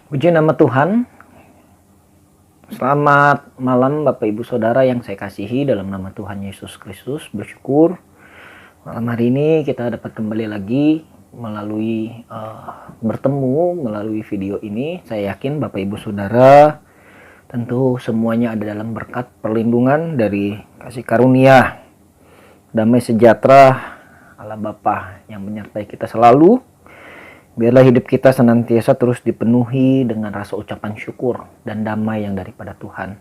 Puji nama Tuhan. Selamat malam Bapak Ibu Saudara yang saya kasihi dalam nama Tuhan Yesus Kristus. Bersyukur malam hari ini kita dapat kembali lagi bertemu melalui video ini. Saya yakin Bapak Ibu Saudara tentu semuanya ada dalam berkat perlindungan dari kasih karunia, damai sejahtera Allah Bapa yang menyertai kita selalu. Biarlah hidup kita senantiasa terus dipenuhi dengan rasa ucapan syukur dan damai yang daripada Tuhan.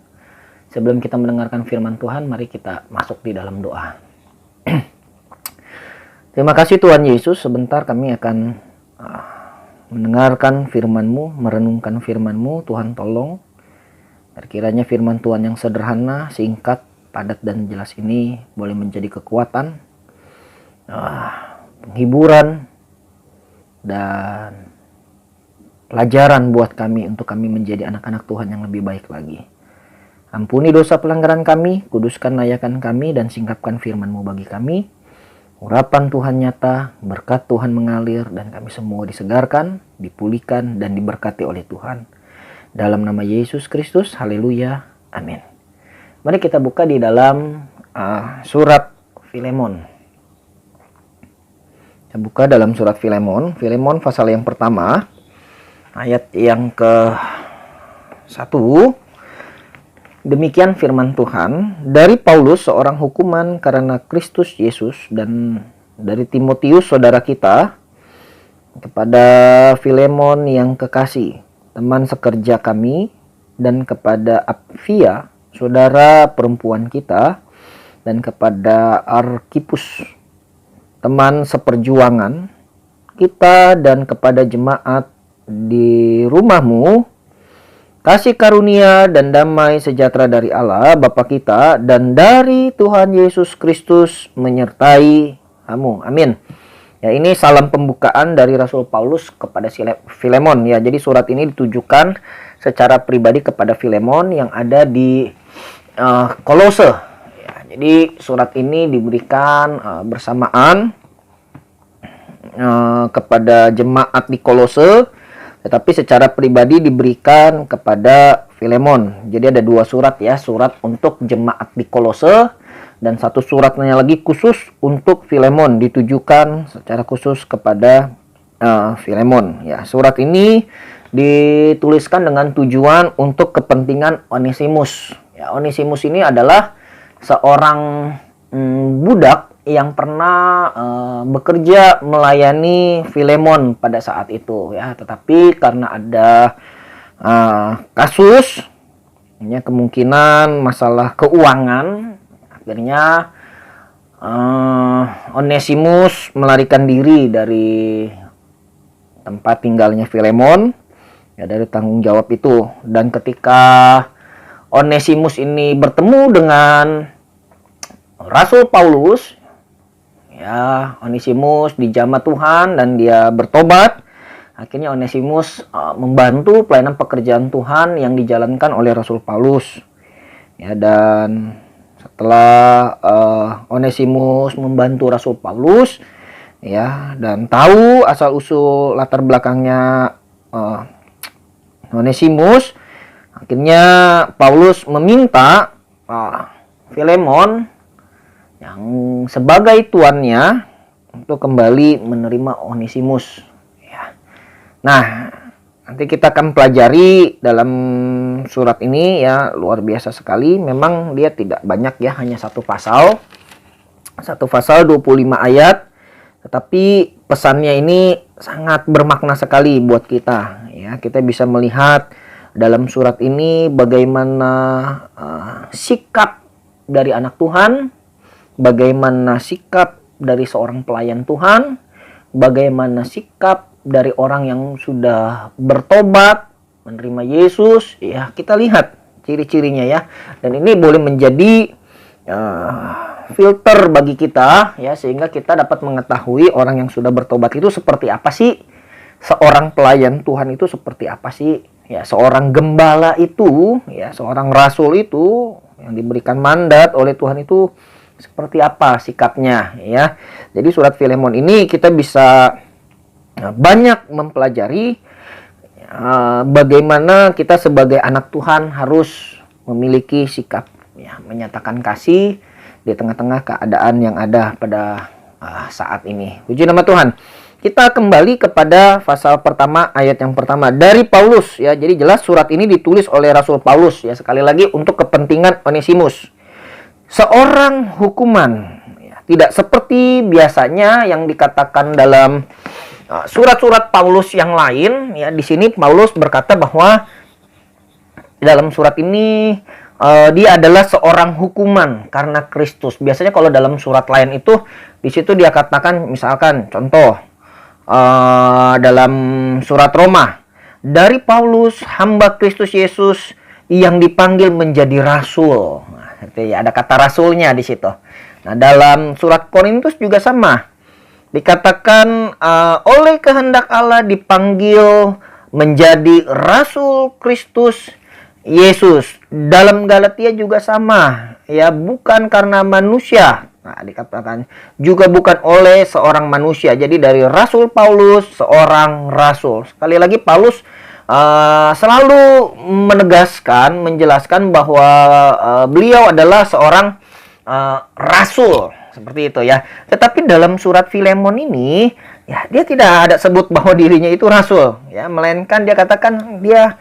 Sebelum kita mendengarkan firman Tuhan, mari kita masuk di dalam doa. Terima kasih Tuhan Yesus, sebentar kami akan mendengarkan firman-Mu, merenungkan firman-Mu. Tuhan tolong, kiranya firman Tuhan yang sederhana, singkat, padat dan jelas ini boleh menjadi kekuatan, penghiburan, dan pelajaran buat kami untuk kami menjadi anak-anak Tuhan yang lebih baik lagi. Ampuni dosa pelanggaran kami, kuduskan layakan kami, dan singkapkan firman-Mu bagi kami. Urapan Tuhan nyata, berkat Tuhan mengalir, dan kami semua disegarkan, dipulihkan, dan diberkati oleh Tuhan. Dalam nama Yesus Kristus, haleluya, amin. Mari kita buka di dalam surat Filemon. Buka dalam surat Filemon pasal yang pertama, ayat yang ke-1. Demikian firman Tuhan, dari Paulus seorang hukuman karena Kristus Yesus, dan dari Timotius saudara kita, kepada Filemon yang kekasih, teman sekerja kami, dan kepada Apfia saudara perempuan kita, dan kepada Arkipus teman seperjuangan kita, dan kepada jemaat di rumahmu, kasih karunia dan damai sejahtera dari Allah Bapa kita dan dari Tuhan Yesus Kristus menyertai kamu. Amin. Ya, ini salam pembukaan dari Rasul Paulus kepada Filemon. Ya, jadi surat ini ditujukan secara pribadi kepada Filemon yang ada di Kolose. Jadi surat ini diberikan bersamaan kepada jemaat di Kolose, tetapi secara pribadi diberikan kepada Filemon. Jadi ada dua surat ya, surat untuk jemaat di Kolose dan satu suratnya lagi khusus untuk Filemon, ditujukan secara khusus kepada Filemon. Ya, surat ini dituliskan dengan tujuan untuk kepentingan Onesimus. Ya, Onesimus ini adalah seorang budak yang pernah bekerja melayani Filemon pada saat itu ya, tetapi karena ada kasus ya, kemungkinan masalah keuangan, akhirnya Onesimus melarikan diri dari tempat tinggalnya Filemon ya, dari tanggung jawab itu. Dan ketika Onesimus ini bertemu dengan Rasul Paulus, ya, Onesimus dijamah Tuhan dan dia bertobat. Akhirnya Onesimus membantu pelayanan pekerjaan Tuhan yang dijalankan oleh Rasul Paulus. Ya, dan setelah Onesimus membantu Rasul Paulus, ya, dan tahu asal usul latar belakangnya Onesimus, akhirnya Paulus meminta Filemon yang sebagai tuannya untuk kembali menerima Onesimus ya. Nah, nanti kita akan pelajari dalam surat ini ya, luar biasa sekali. Memang dia tidak banyak ya, hanya satu pasal 25 ayat, tetapi pesannya ini sangat bermakna sekali buat kita ya. Kita bisa melihat dalam surat ini bagaimana sikap dari anak Tuhan, bagaimana sikap dari seorang pelayan Tuhan, bagaimana sikap dari orang yang sudah bertobat, menerima Yesus. Ya, kita lihat ciri-cirinya ya. Dan ini boleh menjadi filter bagi kita ya, sehingga kita dapat mengetahui orang yang sudah bertobat itu seperti apa sih, seorang pelayan Tuhan itu seperti apa sih ya, seorang gembala itu ya, seorang rasul itu yang diberikan mandat oleh Tuhan itu seperti apa sikapnya ya. Jadi surat Filemon ini kita bisa banyak mempelajari bagaimana kita sebagai anak Tuhan harus memiliki sikap ya, menyatakan kasih di tengah-tengah keadaan yang ada pada saat ini. Puji nama Tuhan. Kita kembali kepada pasal pertama, ayat yang pertama dari Paulus ya. Jadi jelas surat ini ditulis oleh Rasul Paulus ya, sekali lagi untuk kepentingan Onesimus, seorang hukuman ya, tidak seperti biasanya yang dikatakan dalam surat-surat Paulus yang lain ya. Di sini Paulus berkata bahwa dalam surat ini dia adalah seorang hukuman karena Kristus. Biasanya kalau dalam surat lain itu di situ dia katakan, misalkan contoh dalam surat Roma, dari Paulus hamba Kristus Yesus yang dipanggil menjadi rasul. Nah, itu ya, ada kata rasulnya di situ. Nah, dalam surat Korintus juga sama. Dikatakan oleh kehendak Allah dipanggil menjadi rasul Kristus Yesus. Dalam Galatia juga sama, ya, bukan karena manusia. Nah, dikatakan juga bukan oleh seorang manusia. Jadi dari Rasul Paulus, seorang rasul. Sekali lagi Paulus selalu menegaskan, menjelaskan bahwa beliau adalah seorang rasul. Seperti itu ya. Tetapi dalam surat Filemon ini, ya, dia tidak ada sebut bahwa dirinya itu rasul, ya, melainkan dia katakan dia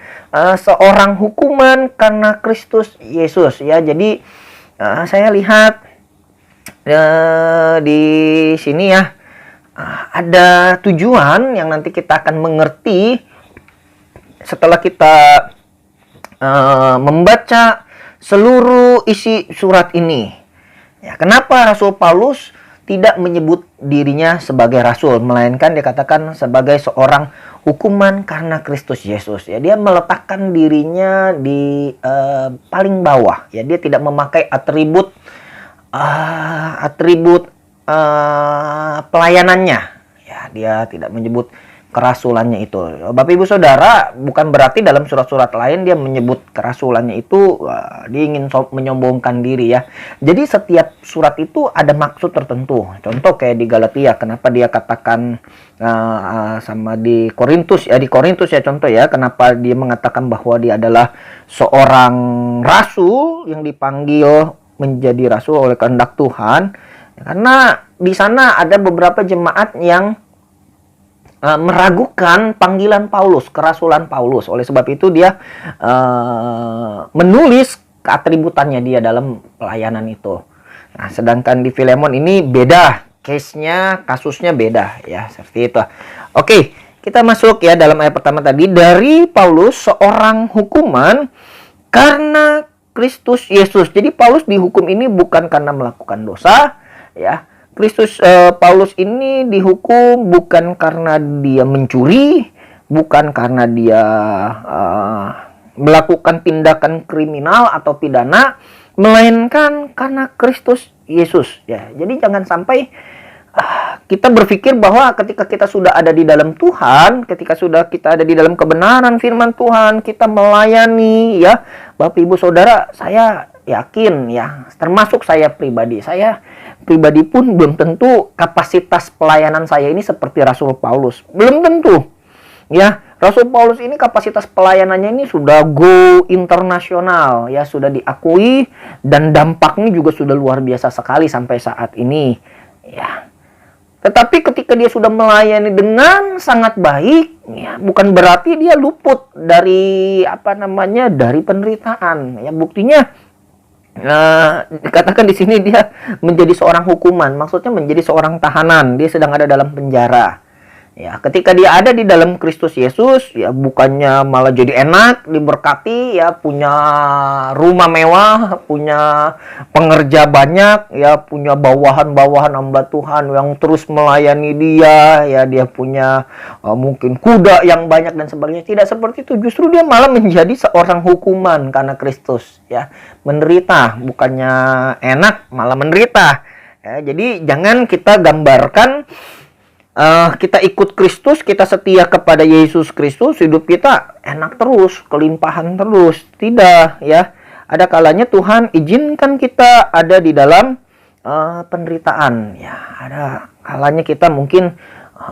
seorang hukuman karena Kristus Yesus, ya. Jadi saya lihat di sini ya, ada tujuan yang nanti kita akan mengerti setelah kita membaca seluruh isi surat ini. Ya, kenapa Rasul Paulus tidak menyebut dirinya sebagai rasul, melainkan dia katakan sebagai seorang hukuman karena Kristus Yesus. Ya, dia meletakkan dirinya di paling bawah. Ya, dia tidak memakai atribut pelayanannya. Ya, dia tidak menyebut kerasulannya itu. Bapak Ibu Saudara, bukan berarti dalam surat-surat lain dia menyebut kerasulannya itu dia ingin menyombongkan diri ya. Jadi setiap surat itu ada maksud tertentu. Contoh kayak di Galatia, kenapa dia katakan sama di Korintus ya contoh ya, kenapa dia mengatakan bahwa dia adalah seorang rasul yang dipanggil menjadi rasul oleh kehendak Tuhan. Karena di sana ada beberapa jemaat yang meragukan panggilan Paulus, kerasulan Paulus. Oleh sebab itu dia menulis keatributannya dia dalam pelayanan itu. Nah, sedangkan di Filemon ini beda, case-nya, kasusnya beda ya, seperti itu. Oke, kita masuk ya dalam ayat pertama tadi, dari Paulus seorang hukuman karena Kristus Yesus. Jadi Paulus dihukum ini bukan karena melakukan dosa ya. Paulus ini dihukum bukan karena dia mencuri, bukan karena dia melakukan tindakan kriminal atau pidana, melainkan karena Kristus Yesus. Ya, jadi jangan sampai kita berpikir bahwa ketika kita sudah ada di dalam Tuhan, ketika sudah kita ada di dalam kebenaran firman Tuhan, kita melayani ya, Bapak Ibu Saudara, saya yakin ya, termasuk saya pribadi pun belum tentu kapasitas pelayanan saya ini seperti Rasul Paulus. Belum tentu. Ya, Rasul Paulus ini kapasitas pelayanannya ini sudah go internasional, ya, sudah diakui dan dampaknya juga sudah luar biasa sekali sampai saat ini. Ya. Tetapi ketika dia sudah melayani dengan sangat baik, ya, bukan berarti dia luput dari dari penderitaan. Ya, buktinya dikatakan di sini dia menjadi seorang hukuman, maksudnya menjadi seorang tahanan, dia sedang ada dalam penjara. Ya, ketika dia ada di dalam Kristus Yesus, ya bukannya malah jadi enak, diberkati, ya punya rumah mewah, punya pengerja banyak, ya punya bawahan-bawahan hamba Tuhan yang terus melayani dia, ya dia punya mungkin kuda yang banyak dan sebagainya. Tidak seperti itu, justru dia malah menjadi seorang hukuman karena Kristus, ya menderita, bukannya enak malah menderita. Ya, jadi jangan kita gambarkan kita ikut Kristus, kita setia kepada Yesus Kristus, hidup kita enak terus, kelimpahan terus. Tidak, ya. Ada kalanya Tuhan izinkan kita ada di dalam penderitaan. Ya, ada kalanya kita mungkin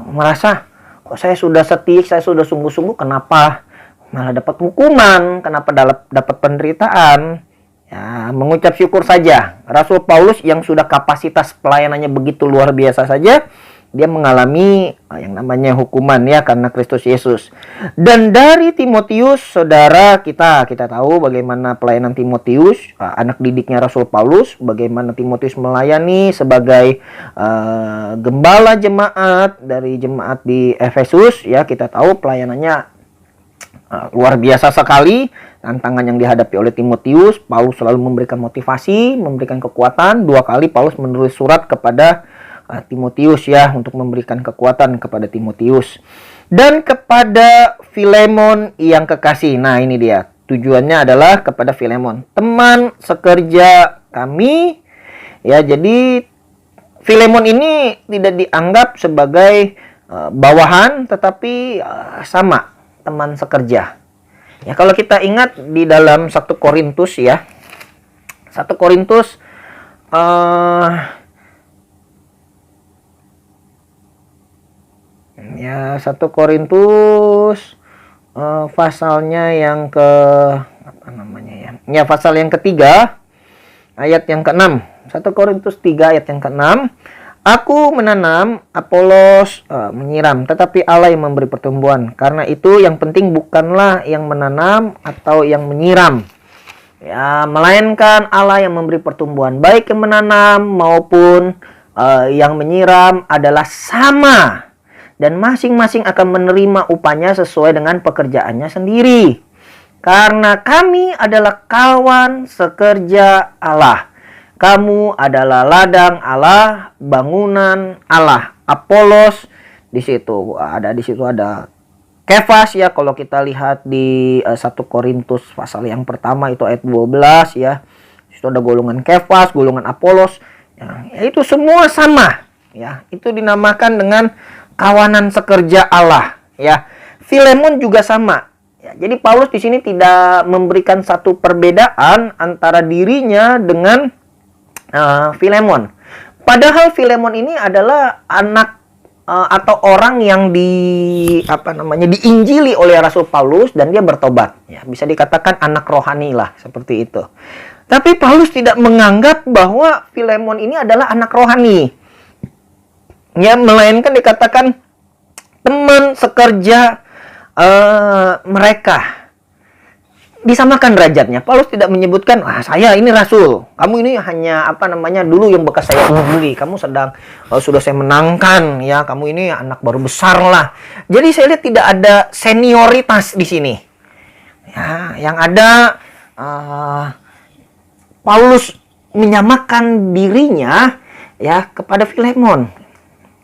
merasa kok saya sudah setia, saya sudah sungguh-sungguh, kenapa malah dapat hukuman, kenapa dapat penderitaan? Ya, mengucap syukur saja. Rasul Paulus yang sudah kapasitas pelayanannya begitu luar biasa saja, dia mengalami yang namanya hukuman ya karena Kristus Yesus. Dan dari Timotius, saudara, kita tahu bagaimana pelayanan Timotius, anak didiknya Rasul Paulus, bagaimana Timotius melayani sebagai gembala jemaat dari jemaat di Efesus ya. Kita tahu pelayanannya luar biasa sekali. Tantangan yang dihadapi oleh Timotius, Paulus selalu memberikan motivasi, memberikan kekuatan. 2 kali Paulus menulis surat kepada Timotius ya, untuk memberikan kekuatan kepada Timotius. Dan kepada Filemon yang kekasih. Nah, ini dia. Tujuannya adalah kepada Filemon, teman sekerja kami. Ya, jadi Filemon ini tidak dianggap sebagai bawahan, tetapi sama, teman sekerja. Ya, kalau kita ingat di dalam 1 Korintus ya. 1 Korintus ya, 1 Korintus pasalnya yang ke apa namanya ya? Ya, pasal yang ketiga ayat yang ke-6. 1 Korintus 3 ayat yang ke-6. Aku menanam, Apolos menyiram, tetapi Allah yang memberi pertumbuhan. Karena itu yang penting bukanlah yang menanam atau yang menyiram, ya, melainkan Allah yang memberi pertumbuhan. Baik yang menanam maupun yang menyiram adalah sama, dan masing-masing akan menerima upahnya sesuai dengan pekerjaannya sendiri. Karena kami adalah kawan sekerja Allah. Kamu adalah ladang Allah, bangunan Allah. Apolos di situ ada Kefas ya. Kalau kita lihat di 1 Korintus pasal yang pertama itu ayat 12 ya. Itu ada golongan Kefas, golongan Apolos. Ya, itu semua sama ya. Itu dinamakan dengan kawanan sekerja Allah ya. Filemon juga sama. Ya, jadi Paulus di sini tidak memberikan satu perbedaan antara dirinya dengan Filemon. Padahal Filemon ini adalah anak atau orang yang diinjili oleh Rasul Paulus dan dia bertobat. Ya, bisa dikatakan anak rohani lah, seperti itu. Tapi Paulus tidak menganggap bahwa Filemon ini adalah anak rohani. Ya, melainkan dikatakan teman sekerja mereka. Disamakan derajatnya. Paulus tidak menyebutkan, saya ini rasul, kamu ini hanya dulu yang bekas saya beli, kamu sudah saya menangkan ya, kamu ini anak baru besar lah. Jadi saya lihat tidak ada senioritas di sini. Ya, yang ada Paulus menyamakan dirinya ya kepada Filemon.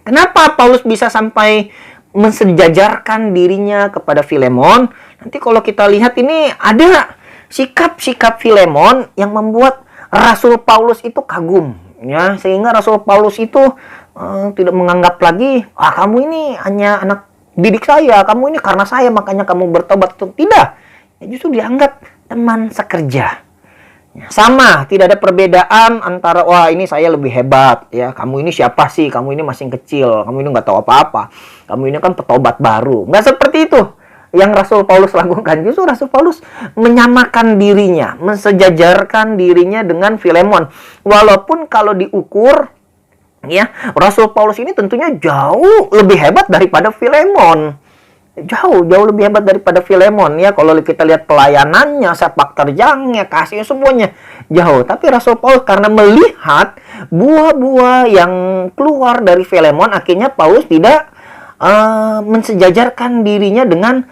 Kenapa Paulus bisa sampai mensejajarkan dirinya kepada Filemon? Nanti kalau kita lihat ini ada sikap-sikap Filemon yang membuat Rasul Paulus itu kagum ya, sehingga Rasul Paulus itu tidak menganggap lagi kamu ini hanya anak didik saya, kamu ini karena saya makanya kamu bertobat. Tidak, ya, justru dianggap teman sekerja. Sama, tidak ada perbedaan antara ini saya lebih hebat ya, kamu ini siapa sih, kamu ini masih kecil, kamu ini nggak tahu apa-apa, kamu ini kan petobat baru. Nggak seperti itu yang Rasul Paulus lakukan. Justru Rasul Paulus menyamakan dirinya, mensejajarkan dirinya dengan Filemon. Walaupun kalau diukur ya, Rasul Paulus ini tentunya jauh lebih hebat daripada Filemon. Jauh lebih hebat daripada Filemon ya. Kalau kita lihat pelayanannya, sepak terjangnya, kasihnya, semuanya jauh. Tapi Rasul Paulus karena melihat buah-buah yang keluar dari Filemon, akhirnya Paulus tidak mensejajarkan dirinya dengan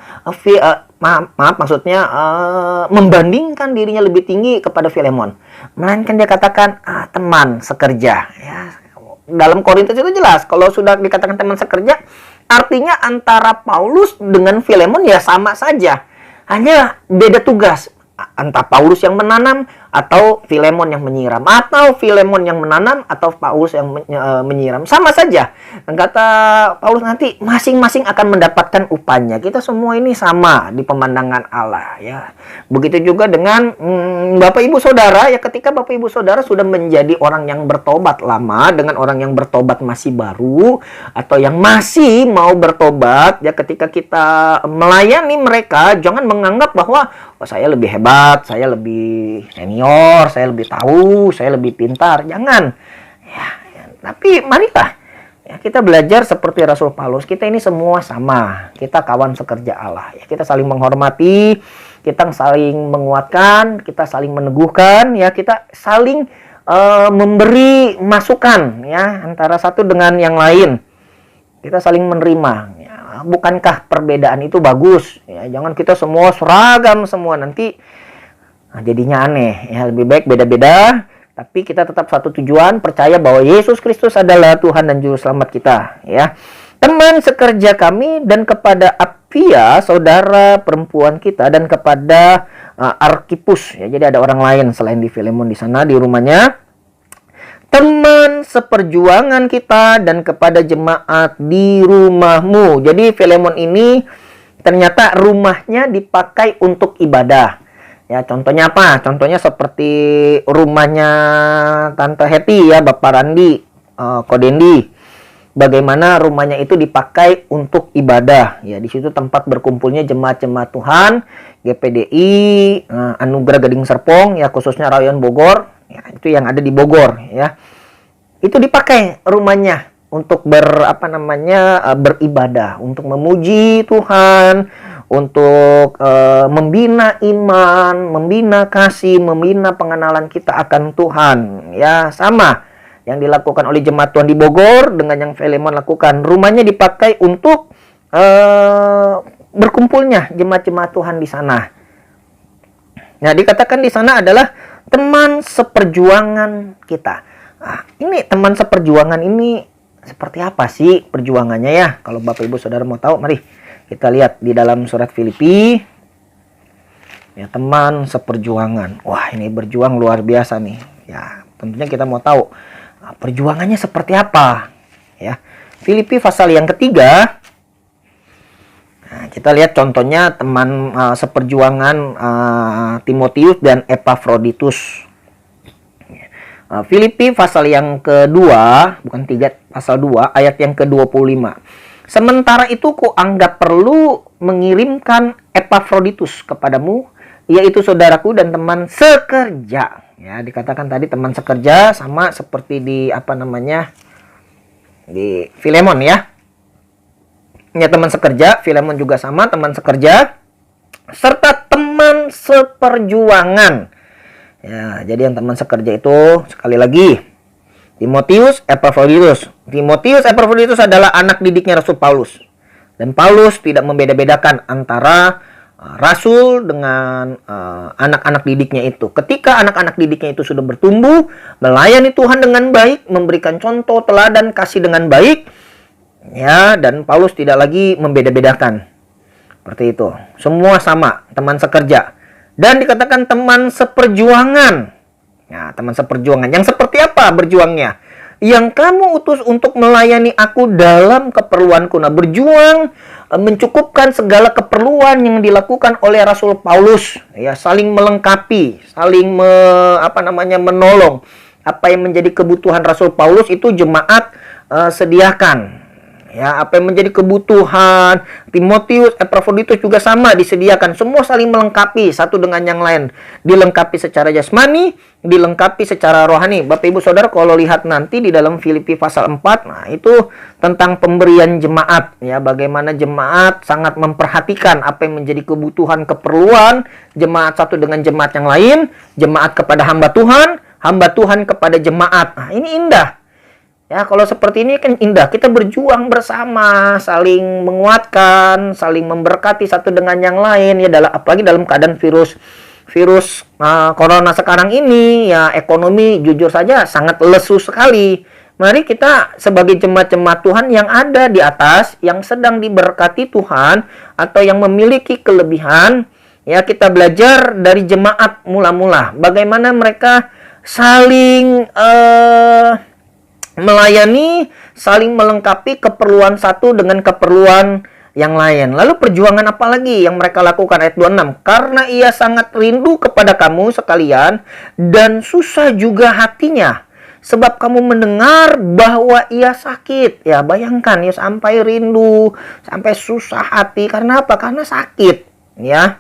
membandingkan dirinya lebih tinggi kepada Filemon, melainkan dia katakan teman sekerja ya. Dalam Korintus itu jelas, kalau sudah dikatakan teman sekerja, artinya antara Paulus dengan Filemon ya sama saja, hanya beda tugas. Entah Paulus yang menanam atau Filemon yang menyiram, atau Filemon yang menanam, atau Paulus yang menyiram, sama saja. Dan kata Paulus nanti masing-masing akan mendapatkan upahnya. Kita semua ini sama di pemandangan Allah, ya. Begitu juga dengan Bapak Ibu Saudara, ya, ketika Bapak Ibu Saudara sudah menjadi orang yang bertobat lama dengan orang yang bertobat masih baru, atau yang masih mau bertobat, ya, ketika kita melayani mereka, jangan menganggap bahwa saya lebih hebat, saya lebih senior, saya lebih tahu, saya lebih pintar. Jangan. Ya, tapi marilah ya, kita belajar seperti Rasul Paulus. Kita ini semua sama. Kita kawan sekerja Allah. Ya, kita saling menghormati, kita saling menguatkan, kita saling meneguhkan, ya, kita saling memberi masukan, ya, antara satu dengan yang lain. Kita saling menerima. Ya, bukankah perbedaan itu bagus? Ya, jangan kita semua seragam semua, nanti jadinya aneh. Ya, lebih baik beda-beda, tapi kita tetap satu tujuan, percaya bahwa Yesus Kristus adalah Tuhan dan Juru Selamat kita. Ya, teman sekerja kami, dan kepada Apia, saudara perempuan kita, dan kepada Arkipus. Ya, jadi ada orang lain selain di Filemon di sana di rumahnya. Teman seperjuangan kita, dan kepada jemaat di rumahmu. Jadi Filemon ini ternyata rumahnya dipakai untuk ibadah. Ya, contohnya apa? Contohnya seperti rumahnya Tante Hetty, ya, Bapak Randi, Kodendi. Bagaimana rumahnya itu dipakai untuk ibadah. Ya, di situ tempat berkumpulnya jemaat-jemaat Tuhan, GPDI, Anugerah Gading Serpong, ya, khususnya Rayon Bogor. Ya, itu yang ada di Bogor, ya. Itu dipakai rumahnya untuk beribadah, untuk memuji Tuhan, untuk membina iman, membina kasih, membina pengenalan kita akan Tuhan. Ya, sama yang dilakukan oleh jemaat Tuhan di Bogor dengan yang Filemon lakukan. Rumahnya dipakai untuk berkumpulnya jemaat-jemaat Tuhan di sana. Nah, dikatakan di sana adalah teman seperjuangan kita. Nah, ini teman seperjuangan ini seperti apa sih perjuangannya, ya? Kalau Bapak Ibu Saudara mau tahu, mari kita lihat di dalam surat Filipi. Ya, teman seperjuangan. Wah, ini berjuang luar biasa nih. Ya, tentunya kita mau tahu perjuangannya seperti apa. Ya, Filipi pasal yang ketiga. Nah, kita lihat contohnya teman seperjuangan Timotius dan Epafroditus. Filipi pasal yang kedua, bukan 3, pasal 2, ayat yang ke-25. Sementara itu kuanggap perlu mengirimkan Epafroditus kepadamu, yaitu saudaraku dan teman sekerja. Ya, dikatakan tadi teman sekerja sama seperti di di Filemon, ya. Ya, teman sekerja, Filemon juga sama, teman sekerja, serta teman seperjuangan. Ya, jadi yang teman sekerja itu, sekali lagi, Timotius, Epafroditus. Timotius, Epafroditus adalah anak didiknya Rasul Paulus. Dan Paulus tidak membeda-bedakan antara Rasul dengan anak-anak didiknya itu. Ketika anak-anak didiknya itu sudah bertumbuh, melayani Tuhan dengan baik, memberikan contoh, teladan, kasih dengan baik, ya, dan Paulus tidak lagi membeda-bedakan. Seperti itu. Semua sama, teman sekerja. Dan dikatakan teman seperjuangan. Nah, teman seperjuangan. Yang seperti apa berjuangnya? Yang kamu utus untuk melayani aku dalam keperluanku. Nah, berjuang mencukupkan segala keperluan yang dilakukan oleh Rasul Paulus. Ya, saling melengkapi, saling menolong. Apa yang menjadi kebutuhan Rasul Paulus itu jemaat sediakan. Ya, apa yang menjadi kebutuhan Timotius, Epafroditus juga sama disediakan. Semua saling melengkapi satu dengan yang lain. Dilengkapi secara jasmani, dilengkapi secara rohani. Bapak Ibu Saudara, kalau lihat nanti di dalam Filipi pasal 4, nah itu tentang pemberian jemaat. Ya, bagaimana jemaat sangat memperhatikan apa yang menjadi kebutuhan, keperluan jemaat satu dengan jemaat yang lain, jemaat kepada hamba Tuhan kepada jemaat. Nah, ini indah. Ya, kalau seperti ini kan indah. Kita berjuang bersama, saling menguatkan, saling memberkati satu dengan yang lain. Ya, apalagi dalam keadaan virus corona sekarang ini, ya, ekonomi jujur saja sangat lesu sekali. Mari kita sebagai jemaat-jemaat Tuhan yang ada di atas, yang sedang diberkati Tuhan, atau yang memiliki kelebihan, Ya, kita belajar dari jemaat mula-mula. Bagaimana mereka saling melayani, saling melengkapi keperluan satu dengan keperluan yang lain. Lalu perjuangan apa lagi yang mereka lakukan? Ayat 26. Karena ia sangat rindu kepada kamu sekalian dan susah juga hatinya. Sebab kamu mendengar bahwa ia sakit. Ya, bayangkan ya, sampai rindu, sampai susah hati. Karena apa? Karena sakit. Ya.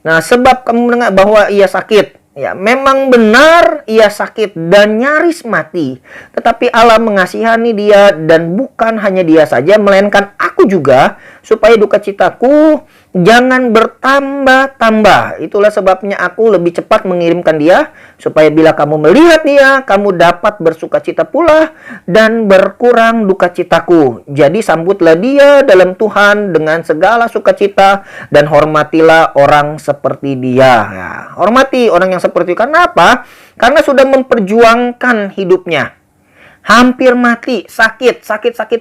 Nah, sebab kamu mendengar bahwa ia sakit. Ya, memang benar ia sakit dan nyaris mati. Tetapi Allah mengasihani dia, dan bukan hanya dia saja, melainkan aku juga, supaya duka citaku jangan bertambah-tambah. Itulah sebabnya aku lebih cepat mengirimkan dia, supaya bila kamu melihat dia, kamu dapat bersuka cita pula dan berkurang duka citaku. Jadi sambutlah dia dalam Tuhan dengan segala sukacita, dan hormatilah orang seperti dia. Ya, hormati orang yang seperti itu. Karena apa? Karena sudah memperjuangkan hidupnya. Hampir mati, sakit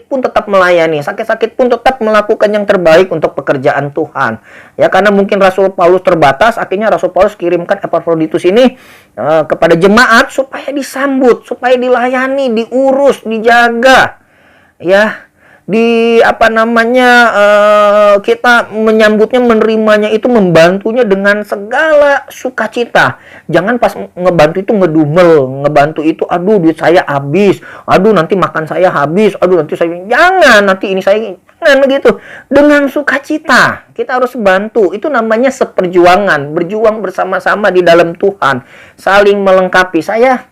pun tetap melayani, sakit pun tetap melakukan yang terbaik untuk pekerjaan Tuhan. Ya, karena mungkin Rasul Paulus terbatas, akhirnya Rasul Paulus kirimkan Epafroditus ini kepada jemaat supaya disambut, supaya dilayani, diurus, dijaga. Ya, kita menyambutnya, menerimanya itu, membantunya dengan segala sukacita. Jangan pas ngebantu itu ngedumel, ngebantu itu aduh duit saya habis, aduh nanti makan saya habis, aduh nanti saya, jangan, nanti ini saya, jangan begitu. Dengan sukacita kita harus bantu. Itu namanya seperjuangan, berjuang bersama-sama di dalam Tuhan, saling melengkapi. Saya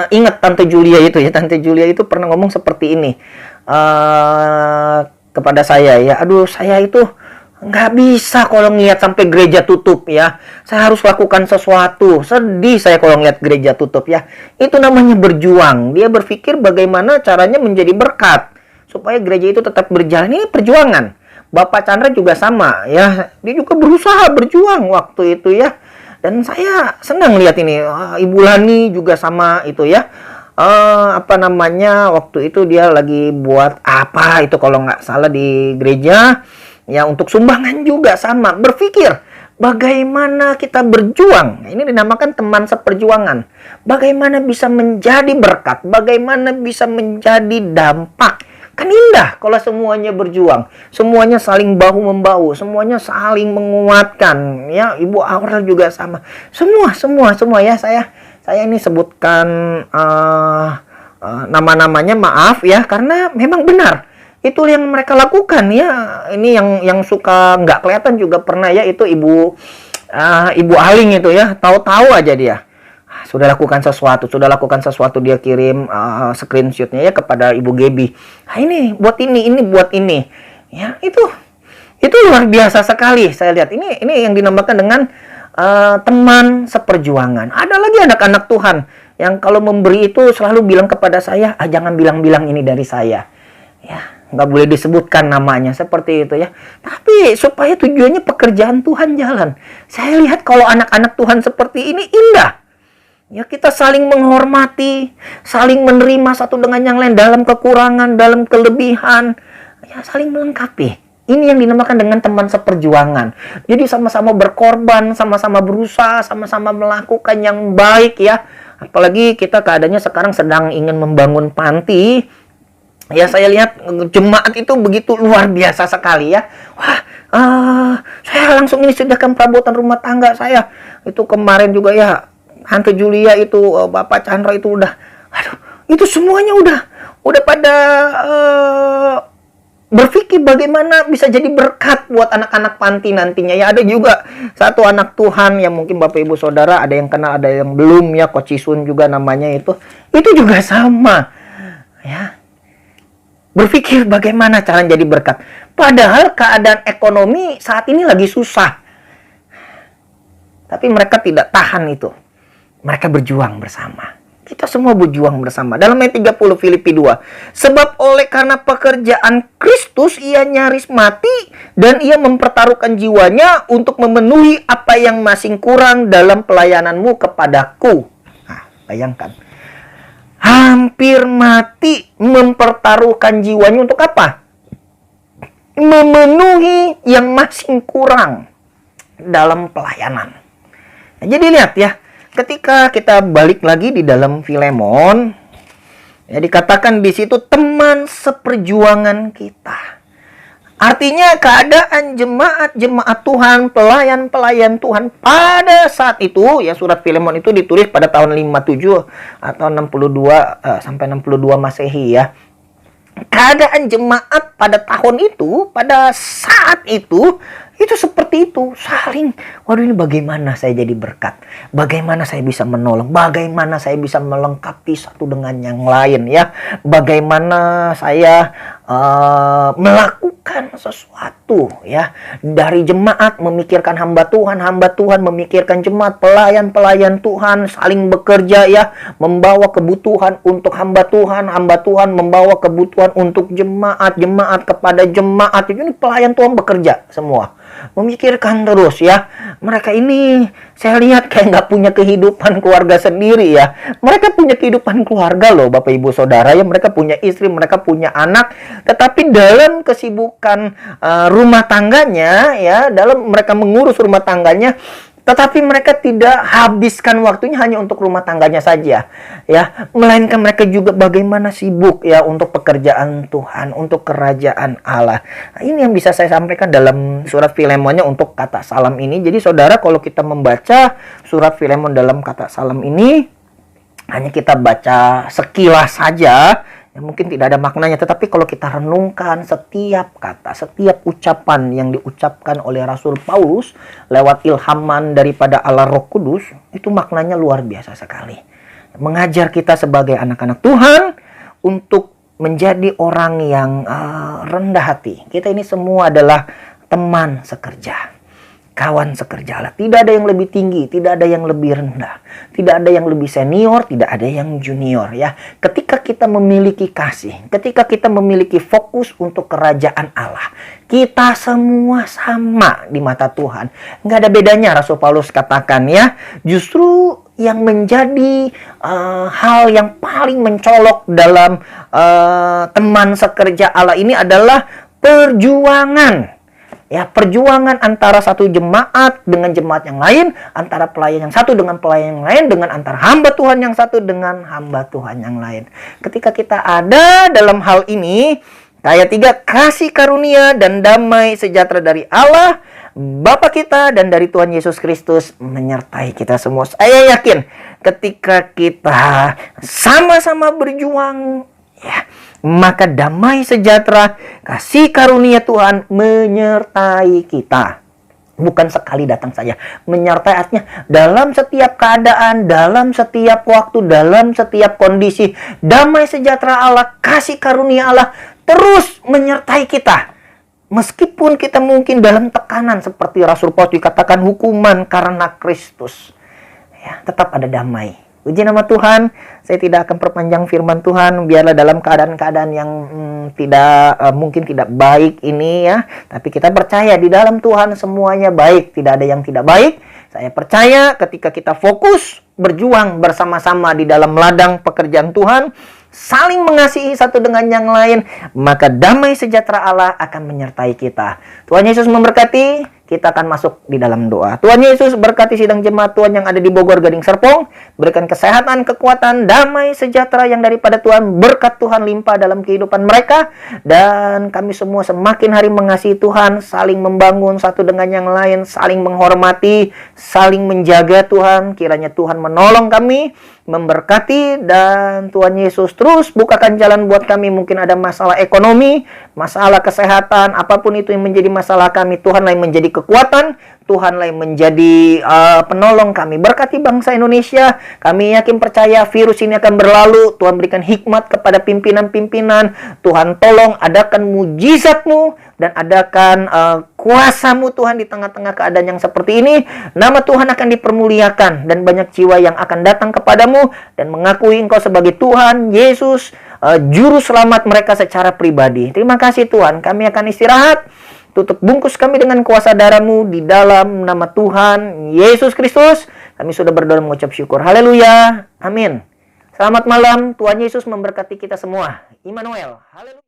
ingat Tante Julia itu ya, Tante Julia itu pernah ngomong seperti ini kepada saya ya, aduh saya itu nggak bisa kalau ngeliat sampai gereja tutup ya, saya harus lakukan sesuatu, sedih saya kalau ngeliat gereja tutup ya. Itu namanya berjuang. Dia berpikir bagaimana caranya menjadi berkat supaya gereja itu tetap berjalan. Ini perjuangan. Bapak Chandra juga sama ya, dia juga berusaha berjuang waktu itu ya. Dan saya senang lihat ini. Ibu Lani juga sama itu ya. Waktu itu dia lagi buat apa itu kalau nggak salah di gereja. Ya, untuk sumbangan juga sama. Berpikir bagaimana kita berjuang. Ini dinamakan teman seperjuangan. Bagaimana bisa menjadi berkat. Bagaimana bisa menjadi dampak. Kan indah kalau semuanya berjuang, semuanya saling bahu-membahu, semuanya saling menguatkan. Ya, Ibu Aurel juga sama. Semua ya, saya ini sebutkan nama-namanya, maaf ya, karena memang benar. Itu yang mereka lakukan ya. Ini yang suka nggak kelihatan juga pernah ya, itu Ibu Aling itu ya, tahu-tahu aja dia. Sudah lakukan sesuatu, dia kirim screenshotnya ya kepada Ibu Gebi. Ini buat ini. Ya, itu luar biasa sekali. Saya lihat ini yang dinamakan dengan teman seperjuangan. Ada lagi anak-anak Tuhan yang kalau memberi itu selalu bilang kepada saya, jangan bilang-bilang ini dari saya. Ya, nggak boleh disebutkan namanya seperti itu ya. Tapi supaya tujuannya pekerjaan Tuhan jalan. Saya lihat kalau anak-anak Tuhan seperti ini indah. Ya, kita saling menghormati, saling menerima satu dengan yang lain dalam kekurangan, dalam kelebihan. Ya, saling melengkapi. Ini yang dinamakan dengan teman seperjuangan. Jadi sama-sama berkorban, sama-sama berusaha, sama-sama melakukan yang baik ya. Apalagi kita keadaannya sekarang sedang ingin membangun panti. Ya, saya lihat jemaat itu begitu luar biasa sekali ya. Wah, saya langsung ini sediakan perabotan rumah tangga saya. Itu kemarin juga ya, Tante Julia itu, Bapak Chandra itu udah, itu semuanya udah pada berpikir bagaimana bisa jadi berkat buat anak-anak panti nantinya ya. Ada juga satu anak Tuhan yang mungkin Bapak Ibu Saudara ada yang kenal, ada yang belum ya, Coach Isun juga namanya itu juga sama ya. Berpikir bagaimana cara jadi berkat, padahal keadaan ekonomi saat ini lagi susah, tapi mereka tidak tahan itu. Mereka berjuang bersama. Kita semua berjuang bersama. Dalam ayat 30 Filipi 2. Sebab oleh karena pekerjaan Kristus ia nyaris mati dan ia mempertaruhkan jiwanya untuk memenuhi apa yang masih kurang dalam pelayananmu kepadaku. Nah, bayangkan. Hampir mati, mempertaruhkan jiwanya untuk apa? Memenuhi yang masih kurang. dalam pelayanan. Nah, jadi lihat ya, ketika kita balik lagi di dalam Filemon, ya dikatakan di situ teman seperjuangan kita. Artinya keadaan jemaat-jemaat Tuhan, pelayan-pelayan Tuhan pada saat itu, ya surat Filemon itu ditulis pada tahun 57 atau 62 sampai 62 Masehi ya. Keadaan jemaat pada tahun itu, pada saat itu seperti itu, saling, waduh ini bagaimana saya jadi berkat, bagaimana saya bisa menolong, bagaimana saya bisa melengkapi satu dengan yang lain ya, bagaimana saya melakukan sesuatu ya, dari jemaat memikirkan hamba Tuhan memikirkan jemaat, pelayan Tuhan saling bekerja ya, membawa kebutuhan untuk hamba Tuhan membawa kebutuhan untuk jemaat kepada jemaat. Ini pelayan Tuhan bekerja semua, memikirkan terus ya. Mereka ini saya lihat kayak nggak punya kehidupan keluarga sendiri ya. Mereka punya kehidupan keluarga loh Bapak Ibu Saudara ya. Mereka punya istri, mereka punya anak. Tetapi dalam kesibukan rumah tangganya ya, dalam mereka mengurus rumah tangganya, tetapi mereka tidak habiskan waktunya hanya untuk rumah tangganya saja ya, melainkan mereka juga bagaimana sibuk ya untuk pekerjaan Tuhan, untuk kerajaan Allah. Nah, ini yang bisa saya sampaikan dalam surat Filemonnya untuk kata salam ini. Jadi saudara, kalau kita membaca surat Filemon dalam kata salam ini, hanya kita baca sekilas saja, ya mungkin tidak ada maknanya. Tetapi kalau kita renungkan setiap kata, setiap ucapan yang diucapkan oleh Rasul Paulus lewat ilhaman daripada Allah Roh Kudus, itu maknanya luar biasa sekali. Mengajar kita sebagai anak-anak Tuhan untuk menjadi orang yang rendah hati. Kita ini semua adalah teman sekerja, kawan sekerja Allah. Tidak ada yang lebih tinggi, tidak ada yang lebih rendah, tidak ada yang lebih senior, tidak ada yang junior ya. Ketika kita memiliki kasih, ketika kita memiliki fokus untuk kerajaan Allah, kita semua sama di mata Tuhan. Nggak ada bedanya, Rasul Paulus katakan ya. Justru yang menjadi hal yang paling mencolok dalam teman sekerja Allah ini adalah perjuangan. Ya, perjuangan antara satu jemaat dengan jemaat yang lain, antara pelayan yang satu dengan pelayan yang lain, dengan antara hamba Tuhan yang satu dengan hamba Tuhan yang lain. Ketika kita ada dalam hal ini, ayat 3, kasih karunia dan damai sejahtera dari Allah Bapa kita dan dari Tuhan Yesus Kristus menyertai kita semua. Saya yakin ketika kita sama-sama berjuang ya, maka damai sejahtera, kasih karunia Tuhan menyertai kita. Bukan sekali datang saja. Menyertai artinya dalam setiap keadaan, dalam setiap waktu, dalam setiap kondisi. Damai sejahtera Allah, kasih karunia Allah terus menyertai kita. Meskipun kita mungkin dalam tekanan seperti Rasul Paulus dikatakan hukuman karena Kristus, ya, tetap ada damai. Puji nama Tuhan. Saya tidak akan perpanjang firman Tuhan. Biarlah dalam keadaan-keadaan yang mungkin tidak baik ini ya, tapi kita percaya di dalam Tuhan semuanya baik, tidak ada yang tidak baik. Saya percaya ketika kita fokus berjuang bersama-sama di dalam ladang pekerjaan Tuhan, saling mengasihi satu dengan yang lain, maka damai sejahtera Allah akan menyertai kita. Tuhan Yesus memberkati. Kita akan masuk di dalam doa. Tuhan Yesus berkati sidang jemaat Tuhan yang ada di Bogor, Gading Serpong. Berikan kesehatan, kekuatan, damai sejahtera yang daripada Tuhan. Berkat Tuhan limpah dalam kehidupan mereka. Dan kami semua semakin hari mengasihi Tuhan, saling membangun satu dengan yang lain, saling menghormati, saling menjaga Tuhan. Kiranya Tuhan menolong kami, memberkati, dan Tuhan Yesus terus bukakan jalan buat kami. Mungkin ada masalah ekonomi, masalah kesehatan, apapun itu yang menjadi masalah kami, Tuhanlah yang menjadi kekuatan, Tuhanlah yang menjadi penolong kami. Berkati bangsa Indonesia. Kami yakin percaya virus ini akan berlalu. Tuhan berikan hikmat kepada pimpinan-pimpinan. Tuhan tolong adakan mujizat-Mu dan adakan kuasa-Mu Tuhan di tengah-tengah keadaan yang seperti ini. Nama Tuhan akan dipermuliakan dan banyak jiwa yang akan datang kepadamu dan mengakui Engkau sebagai Tuhan Yesus, juru selamat mereka secara pribadi. Terima kasih Tuhan. Kami akan istirahat. Tutup bungkus kami dengan kuasa darah-Mu di dalam nama Tuhan Yesus Kristus. Kami sudah berdoa mengucap syukur. Haleluya. Amin. Selamat malam. Tuhan Yesus memberkati kita semua. Immanuel. Haleluya.